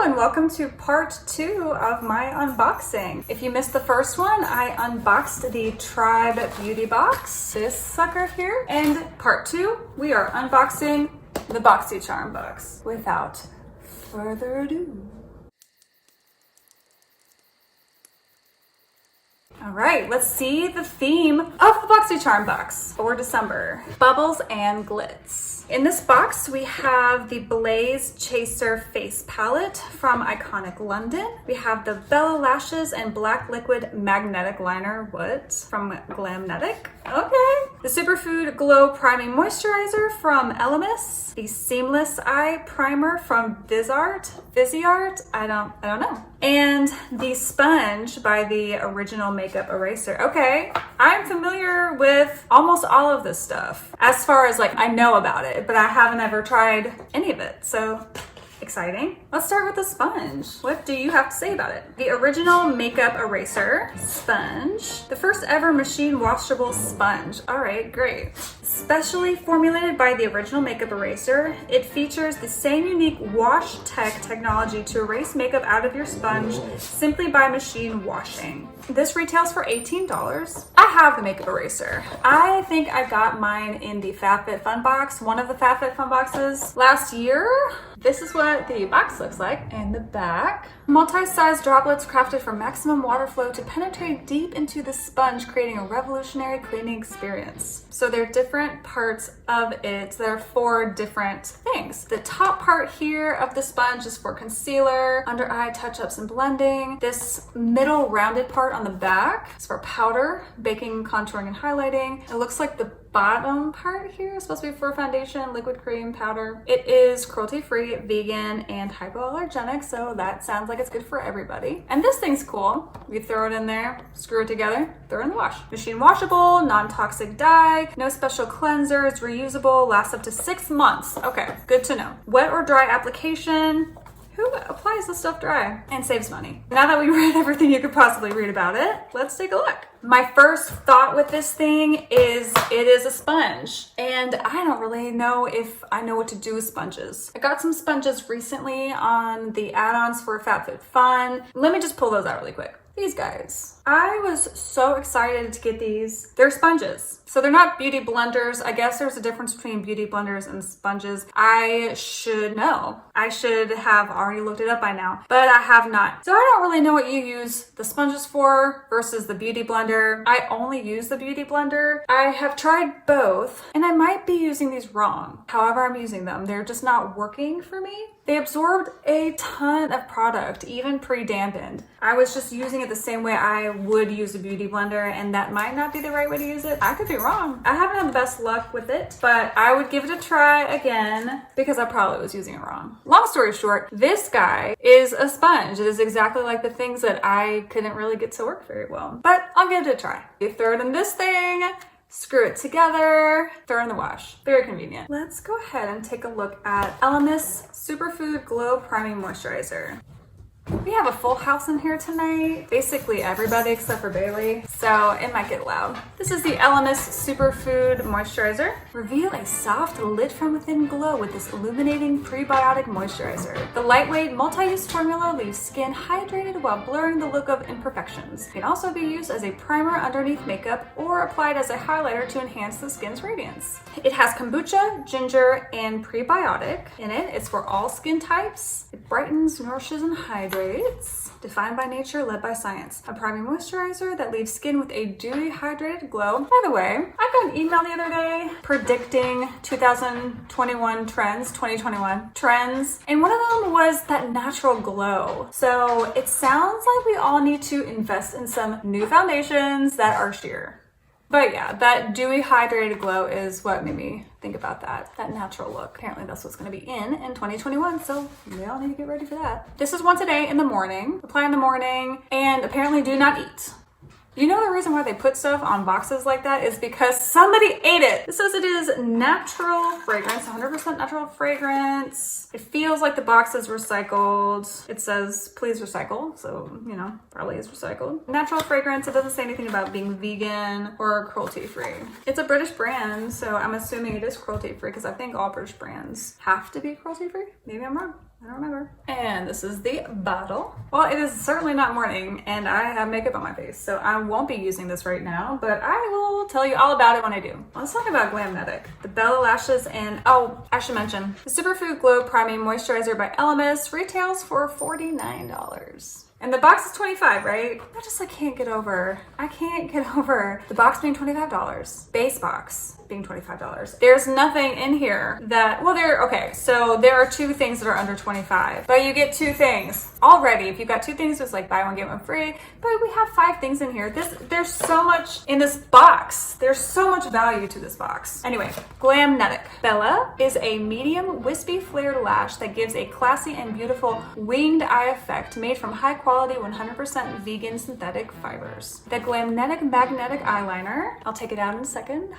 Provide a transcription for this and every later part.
and welcome to part 2 of my unboxing. If you missed the first one, I unboxed the Tribe Beauty Box, this sucker here. And part 2, we are unboxing the BoxyCharm box. Without further ado. All right, let's see the theme of the BoxyCharm box for December. Bubbles and glitz. In this box, we have the Blaze Chaser Face Palette from Iconic London. We have the Bella Lashes and Black Liquid Magnetic Liner, from Glamnetic. Okay. The Superfood Glow Priming Moisturizer from Elemis. The Seamless Eye Primer from Vizyart, I don't know. And the Sponge by the Original Makeup Eraser. Okay, I'm familiar with almost all of this stuff. As far as I know about it, but I haven't ever tried any of it, so exciting. Let's start with the sponge. What do you have to say about it? The Original Makeup Eraser Sponge. The first ever machine washable sponge. All right, great. Specially formulated by the Original Makeup Eraser, it features the same unique wash tech technology to erase makeup out of your sponge simply by machine washing. This retails for $18. I have the makeup eraser. I think I got mine in the FabFitFun box, one of the FabFitFun boxes last year. This is what the box looks like in the back. Multi-sized droplets crafted for maximum water flow to penetrate deep into the sponge, creating a revolutionary cleaning experience. So there are different parts of it. There are 4 different things. The top part here of the sponge is for concealer, under eye touch-ups and blending. This middle rounded part on the back is for powder, baking, contouring, and highlighting. It looks like the bottom part here is supposed to be for foundation, liquid cream, powder. It is cruelty-free, vegan, and hypoallergenic, so that sounds like it's good for everybody. And this thing's cool. You throw it in there, screw it together, throw it in the wash. Machine washable, non-toxic dye, no special cleansers, reusable, lasts up to 6 months. Okay, good to know. Wet or dry application. Who applies this stuff dry and saves money? Now that we read everything you could possibly read about it, let's take a look. My first thought with this thing is it is a sponge, and I don't really know if I know what to do with sponges. I got some sponges recently on the add-ons for FabFitFun. Let me just pull those out really quick. These guys. I was so excited to get these. They're sponges. So they're not beauty blenders. I guess there's a difference between beauty blenders and sponges. I should know. I should have already looked it up by now, but I have not. So I don't really know what you use the sponges for versus the beauty blender. I only use the beauty blender. I have tried both, and I might be using these wrong. However I'm using them, they're just not working for me. They absorbed a ton of product, even pre-dampened. I was just using it the same way I would use a beauty blender, and that might not be the right way to use it. I could be wrong. I haven't had the best luck with it, but I would give it a try again because I probably was using it wrong. Long story short, this guy is a sponge. It is exactly like the things that I couldn't really get to work very well, but I'll give it a try. You throw it in this thing, screw it together, throw it in the wash. Very convenient. Let's go ahead and take a look at Lms Superfood Glow Priming Moisturizer. We have a full house in here tonight. Basically everybody except for Bailey, so it might get loud. This is the Elemis Superfood Moisturizer. Reveal a soft, lit from within glow with this illuminating prebiotic moisturizer. The lightweight, multi-use formula leaves skin hydrated while blurring the look of imperfections. It can also be used as a primer underneath makeup or applied as a highlighter to enhance the skin's radiance. It has kombucha, ginger, and prebiotic in it. It's for all skin types. It brightens, nourishes, and hydrates. Defined by nature, led by science. A priming moisturizer that leaves skin with a dewy, hydrated glow. By the way, I got an email the other day predicting 2021 trends, and one of them was that natural glow. So it sounds like we all need to invest in some new foundations that are sheer. But yeah, that dewy, hydrated glow is what made me think about that natural look. Apparently that's what's going to be in 2021, so we all need to get ready for that. This is once a day in the morning, apply in the morning, and apparently do not eat. You know the reason why they put stuff on boxes like that is because somebody ate it. It says it is natural fragrance, 100% natural fragrance. It feels like the box is recycled. It says, please recycle. So, you know, probably is recycled. Natural fragrance. It doesn't say anything about being vegan or cruelty-free. It's a British brand, so I'm assuming it is cruelty-free because I think all British brands have to be cruelty-free. Maybe I'm wrong. I don't remember. And this is the bottle. Well, it is certainly not morning and I have makeup on my face, so I won't be using this right now, but I will tell you all about it when I do. Let's talk about Glamnetic. The Bella Lashes and, oh, I should mention, the Superfood Glow Priming Moisturizer by Elemis retails for $49. And the box is $25, right? I just like can't get over the box being $25. Base box being $25. There's nothing in here that, well, okay, so there are 2 things that are under $25, but you get 2 things already. If you've got 2 things, it's like buy one, get one free, but we have 5 things in here. There's so much in this box. There's so much value to this box. Anyway, Glamnetic. Bella is a medium wispy flared lash that gives a classy and beautiful winged eye effect made from high quality 100% vegan synthetic fibers. The Glamnetic Magnetic Eyeliner, I'll take it out in a second,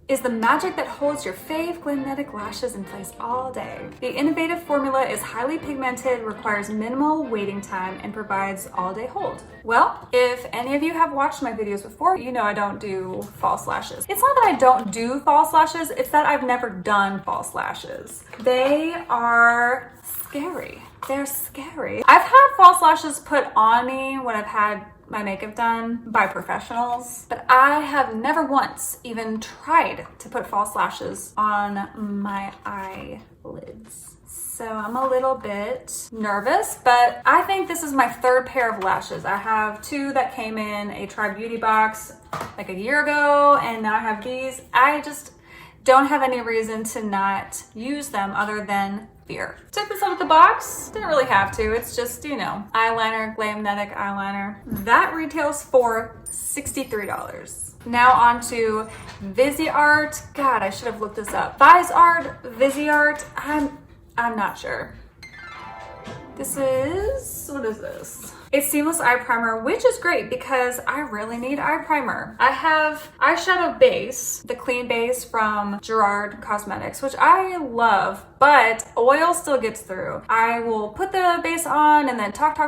is the magic that holds your fave Glamnetic lashes in place all day. The innovative formula is highly pigmented, requires minimal waiting time, and provides all-day hold. Well, if any of you have watched my videos before, you know I don't do false lashes. It's not that I don't do false lashes, it's that I've never done false lashes. They are scary. They're scary. I've had false lashes put on me when I've had my makeup done by professionals, but I have never once even tried to put false lashes on my eyelids. So I'm a little bit nervous, but I think this is my 3rd pair of lashes. I have 2 that came in a Try Beauty box like a year ago, and now I have these. I just don't have any reason to not use them other than fear. Took this out of the box, didn't really have to. It's just, you know, eyeliner, Glamnetic eyeliner. That retails for $63. Now on to Viseart. God, I should have looked this up. Viseart, I'm not sure. This is, what is this? It's Seamless Eye Primer, which is great because I really need eye primer. I have eyeshadow base, the clean base from Gerard Cosmetics, which I love, but oil still gets through. I will put the base on and then talk,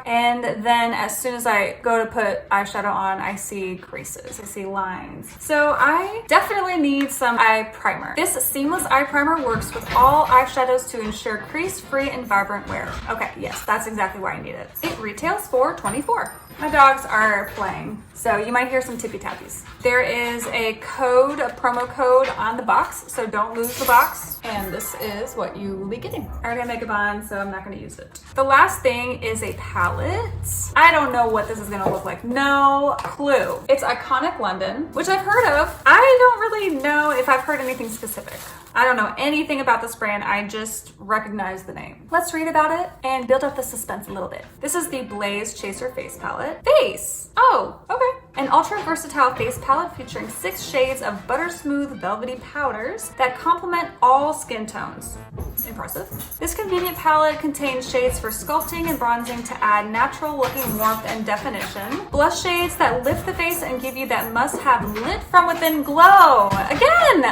and then as soon as I go to put eyeshadow on, I see creases, I see lines. So I definitely need some eye primer. This Seamless Eye Primer works with all eyeshadows to ensure crease-free and vibrant wear. Okay, yes, that's exactly why I need it. It retails for $24. My dogs are playing, so you might hear some tippy tappies. There is a promo code on the box, so don't lose the box. And this is what you will be getting. I already have makeup on, so I'm not gonna use it. The last thing is a palette. I don't know what this is gonna look like. No clue. It's Iconic London, which I've heard of. I don't really know if I've heard anything specific. I don't know anything about this brand, I just recognize the name. Let's read about it and build up the suspense a little bit. This is the Blaze Chaser Face Palette. Face! Oh, okay. An ultra versatile face palette featuring 6 shades of butter smooth velvety powders that complement all skin tones. Impressive. This convenient palette contains shades for sculpting and bronzing to add natural looking warmth and definition. Blush shades that lift the face and give you that must-have lit from within glow. Again!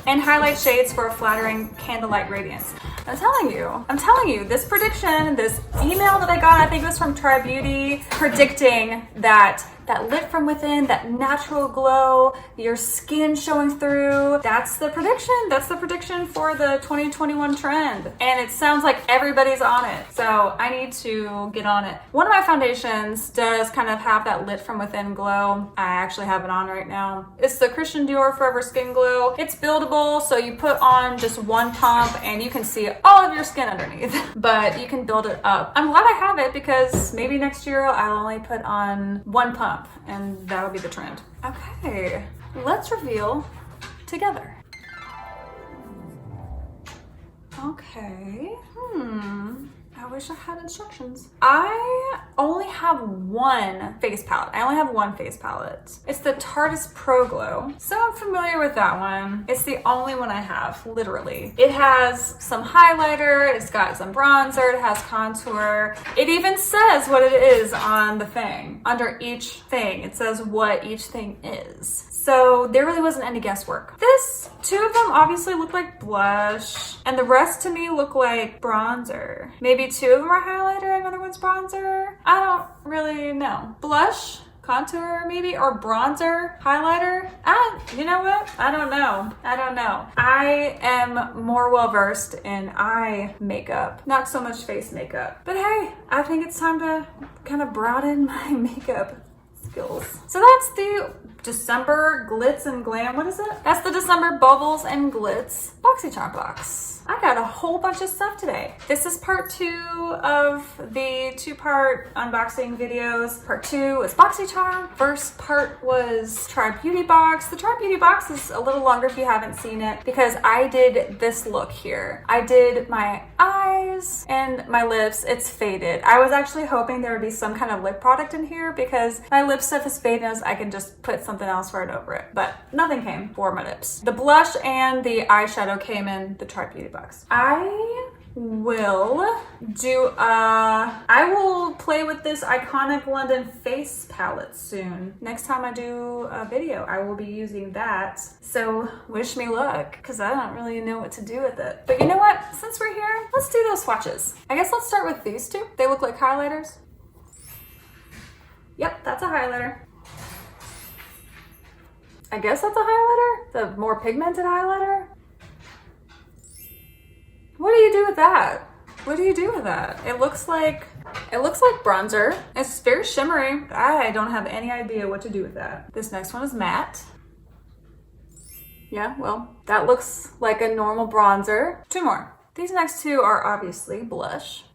And highlight shades for a flattering candlelight radiance. I'm telling you, this prediction, this email that I got, I think it was from Try Beauty, predicting that lit from within, that natural glow, your skin showing through. That's the prediction. That's the prediction for the 2021 trend. And it sounds like everybody's on it. So I need to get on it. One of my foundations does kind of have that lit from within glow. I actually have it on right now. It's the Christian Dior Forever Skin Glow. It's buildable, so you put on just one pump and you can see all of your skin underneath, but you can build it up. I'm glad I have it because maybe next year I'll only put on one pump and that'll be the trend. Okay, let's reveal together. Okay, I wish I had instructions. I only have one face palette. It's the Tarte Pro Glow. So I'm familiar with that one. It's the only one I have, literally. It has some highlighter, it's got some bronzer, it has contour. It even says what it is on the thing. Under each thing, it says what each thing is. So there really wasn't any guesswork. Two of them obviously look like blush, and the rest to me look like bronzer. Maybe 2 of them are highlighter, another one's bronzer. I don't really know. Blush, contour maybe, or bronzer, highlighter. You know what? I don't know. I am more well versed in eye makeup, not so much face makeup. But hey, I think it's time to kind of broaden my makeup skills. So that's the December Glitz and Glam. What is it? That's the December Bubbles and Glitz BoxyCharm box. I got a whole bunch of stuff today. This is part 2 of the 2-part unboxing videos. Part 2 is BoxyCharm. First part was Try Beauty Box. The Try Beauty Box is a little longer if you haven't seen it because I did this look here. I did my eyes and my lips. It's faded. I was actually hoping there would be some kind of lip product in here because my lip stuff is faded and I can just put something else right over it. But nothing came for my lips. The blush and the eyeshadow came in the Try Beauty Box. I will play with this iconic London face palette soon. Next time I do a video, I will be using that. So wish me luck, because I don't really know what to do with it. But you know what? Since we're here, let's do those swatches. I guess let's start with these two. They look like highlighters. Yep, that's a highlighter. I guess that's a highlighter? The more pigmented highlighter? What do you do with that? What do you do with that? It looks like bronzer. It's very shimmery. I don't have any idea what to do with that. This next one is matte. Yeah, well, that looks like a normal bronzer. 2 more. These next 2 are obviously blush.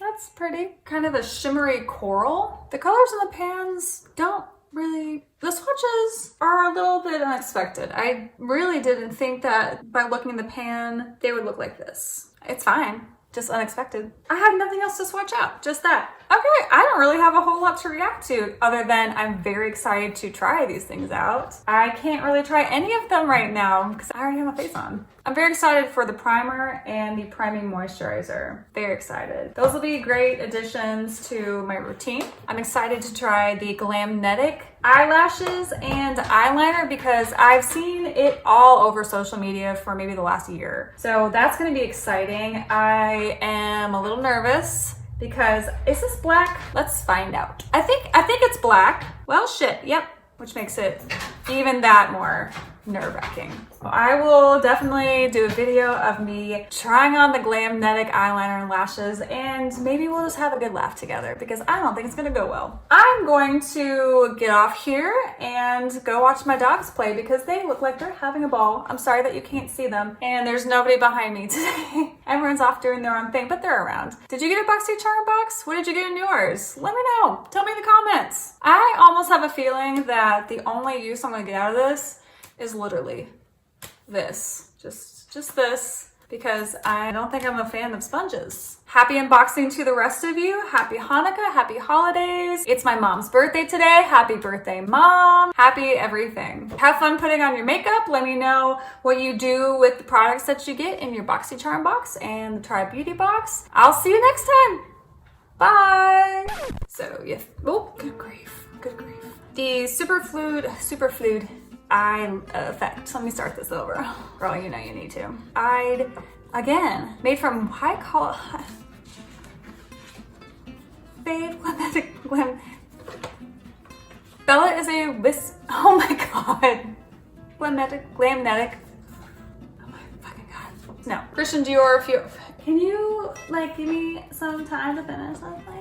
That's pretty. Kind of a shimmery coral. The colors in the pans don't really, the swatches are a little bit unexpected. I really didn't think that by looking in the pan, they would look like this. It's fine, just unexpected. I have nothing else to swatch out, just that. Okay, I don't really have a whole lot to react to other than I'm very excited to try these things out. I can't really try any of them right now because I already have my face on. I'm very excited for the primer and the priming moisturizer. Very excited. Those will be great additions to my routine. I'm excited to try the Glamnetic eyelashes and eyeliner because I've seen it all over social media for maybe the last year. So that's gonna be exciting. I am a little nervous because, is this black? Let's find out. I think it's black. Well, shit, yep. Which makes it even that more nerve-wracking. I will definitely do a video of me trying on the Glamnetic eyeliner and lashes, and maybe we'll just have a good laugh together because I don't think it's gonna go well. I'm going to get off here and go watch my dogs play because they look like they're having a ball. I'm sorry that you can't see them, and there's nobody behind me today. Everyone's off doing their own thing, but they're around. Did you get a BoxyCharm box? What did you get in yours? Let me know. Tell me in the comments. I almost have a feeling that the only use I'm gonna get out of this is literally this, just this, because I don't think I'm a fan of sponges. Happy unboxing to the rest of you. Happy Hanukkah, happy holidays. It's my mom's birthday today. Happy birthday, Mom. Happy everything. Have fun putting on your makeup. Let me know what you do with the products that you get in your BoxyCharm box and the Try Beauty box. I'll see you next time. Bye. So, yeah. Oh, good grief. The Superfood eye effect. Let me start this over. Girl, you know you need to. Again, made from high quality. Babe, Bella is a oh my god. Glamnetic. Oh my fucking god. No. Christian Dior, can you like give me some time to finish this?